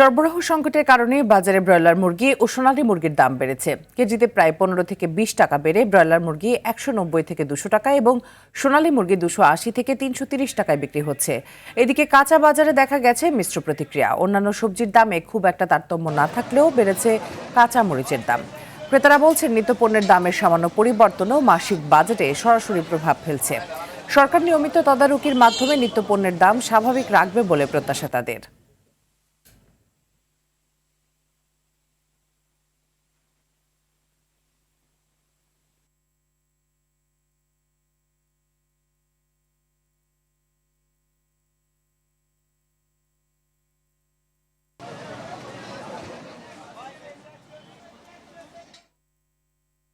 সরবরাহ সংকটের কারণে বাজারে ব্রয়লার মুরগি ও সোনালী মুরগির দাম বেড়েছে। কেজিতে প্রায় 15 থেকে 20 টাকা বেড়ে ব্রয়লার মুরগি 190 থেকে 200 টাকা এবং সোনালী মুরগি 280 থেকে 330 টাকায় বিক্রি হচ্ছে। এদিকে কাঁচা বাজারে দেখা গেছে মিশ্র প্রতিক্রিয়া। অন্যান্য সবজির দামে খুব একটা তারতম্য না থাকলেও বেড়েছে কাঁচা মরিচের দাম। ক্রেতারা বলছেন নিত্যপণ্যের দামের সামান্য পরিবর্তনও মাসিক বাজেটে সরাসরি প্রভাব ফেলছে। সরকার নিয়মিত তদারকির মাধ্যমে নিত্যপণ্যের দাম স্বাভাবিক রাখবে বলে প্রত্যাশা তাদের।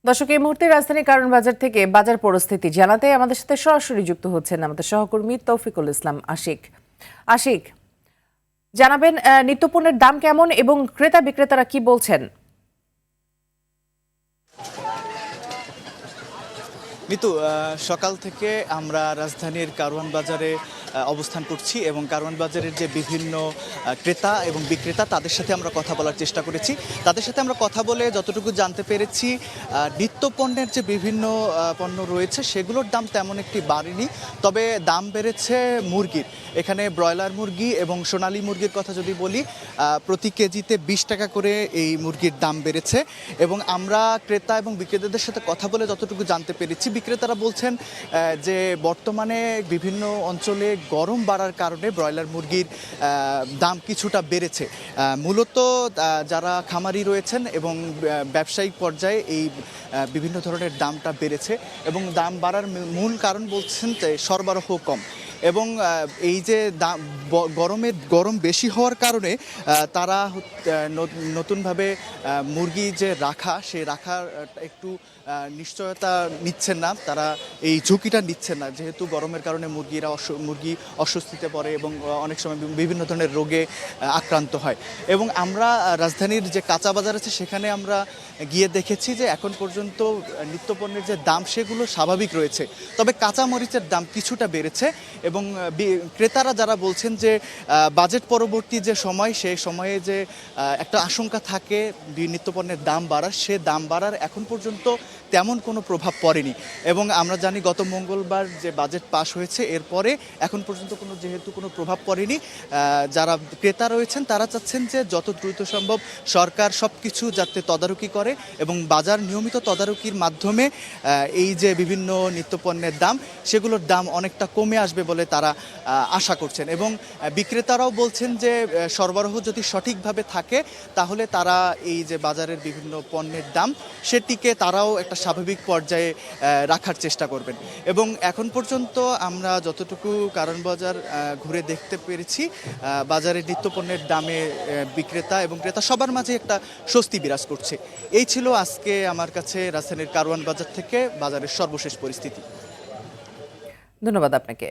দর্শক, এই মুহূর্তে রাজধানীর কারণ বাজার থেকে বাজার পরিস্থিতি জানাতে আমাদের সাথে সরাসরি যুক্ত হচ্ছেন আমাদের সহকর্মী তৌফিকুল ইসলাম আশিক। আশিক, জানাবেন নিত্যপণ্যের দাম কেমন এবং ক্রেতা বিক্রেতারা কি বলছেন? মিতু, সকাল থেকে আমরা রাজধানীর কারওয়ান বাজারে অবস্থান করছি এবং কারওয়ান বাজারের যে বিভিন্ন ক্রেতা এবং বিক্রেতা তাদের সাথে আমরা কথা বলার চেষ্টা করেছি। তাদের সাথে আমরা কথা বলে যতটুকু জানতে পেরেছি, নিত্যপণ্যের যে বিভিন্ন পণ্য রয়েছে সেগুলোর দাম তেমন একটি বাড়েনি, তবে দাম বেড়েছে মুরগির। এখানে ব্রয়লার মুরগি এবং সোনালী মুরগির কথা যদি বলি, প্রতি কেজিতে 20 টাকা করে এই মুরগির দাম বেড়েছে। এবং আমরা ক্রেতা এবং বিক্রেতাদের সাথে কথা বলে যতটুকু জানতে পেরেছি, বিক্রেতারা বলছেন যে বর্তমানে বিভিন্ন অঞ্চলে গরম বাড়ার কারণে ব্রয়লার মুরগির দাম কিছুটা বেড়েছে। মূলত যারা খামারি রয়েছেন এবং ব্যবসায়িক পর্যায়ে এই বিভিন্ন ধরনের দামটা বেড়েছে এবং দাম বাড়ার মূল কারণ বলছেন যে সরবরাহ কম এবং এই যে গরম বেশি হওয়ার কারণে তারা নতুনভাবে মুরগি যে সেই রাখার একটু নিশ্চয়তা নিচ্ছেন না, তারা এই ঝুঁকিটা নিচ্ছেন না, যেহেতু গরমের কারণে মুরগি অস্বস্তিতে পড়ে এবং অনেক সময় বিভিন্ন ধরনের রোগে আক্রান্ত হয়। এবং আমরা রাজধানীর যে কাঁচা বাজার আছে সেখানে আমরা গিয়ে দেখেছি যে এখন পর্যন্ত নিত্যপণ্যের যে দাম সেগুলো স্বাভাবিক রয়েছে, তবে কাঁচা মরিচের দাম কিছুটা বেড়েছে। এবং ক্রেতারা যারা বলছেন যে বাজেট পরবর্তী যে সময়, সেই সময়ে যে একটা আশঙ্কা থাকে নিত্যপণ্যের দাম বাড়ার, সে দাম বাড়ার এখন পর্যন্ত তেমন কোনো প্রভাব পড়েনি। এবং আমরা জানি গত মঙ্গলবার যে বাজেট পাশ হয়েছে, এরপরে এখন পর্যন্ত যেহেতু কোনো প্রভাব পড়েনি, যারা ক্রেতা রয়েছেন তারা চাচ্ছেন যে যত দ্রুত সম্ভব সরকার সব কিছু যাতে তদারকি করে এবং বাজার নিয়মিত তদারকির মাধ্যমে এই যে বিভিন্ন নিত্যপণ্যের দাম সেগুলোর দাম অনেকটা কমে আসবে বলে তারা আশা করছেন। এবং বিক্রেতারাও বলছেন যে সরবরাহ যদি সঠিকভাবে থাকে তাহলে তারা এই যে বাজারের বিভিন্ন পণ্যের দাম সেটিকে তারাও একটা স্বাভাবিক পর্যায়ে রাখার চেষ্টা করবেন। এবং এখন পর্যন্ত আমরা যতটুকু কারণ বাজার ঘুরে দেখতে পেরেছি, বাজারের নিত্যপণ্যের দামে বিক্রেতা এবং ক্রেতা সবার মাঝে একটা স্বস্তি বিরাজ করছে। এই ছিল আজকে আমার কাছে রাজধানীর কারওয়ান বাজার থেকে বাজারের সর্বশেষ পরিস্থিতি। ধন্যবাদ আপনাকে।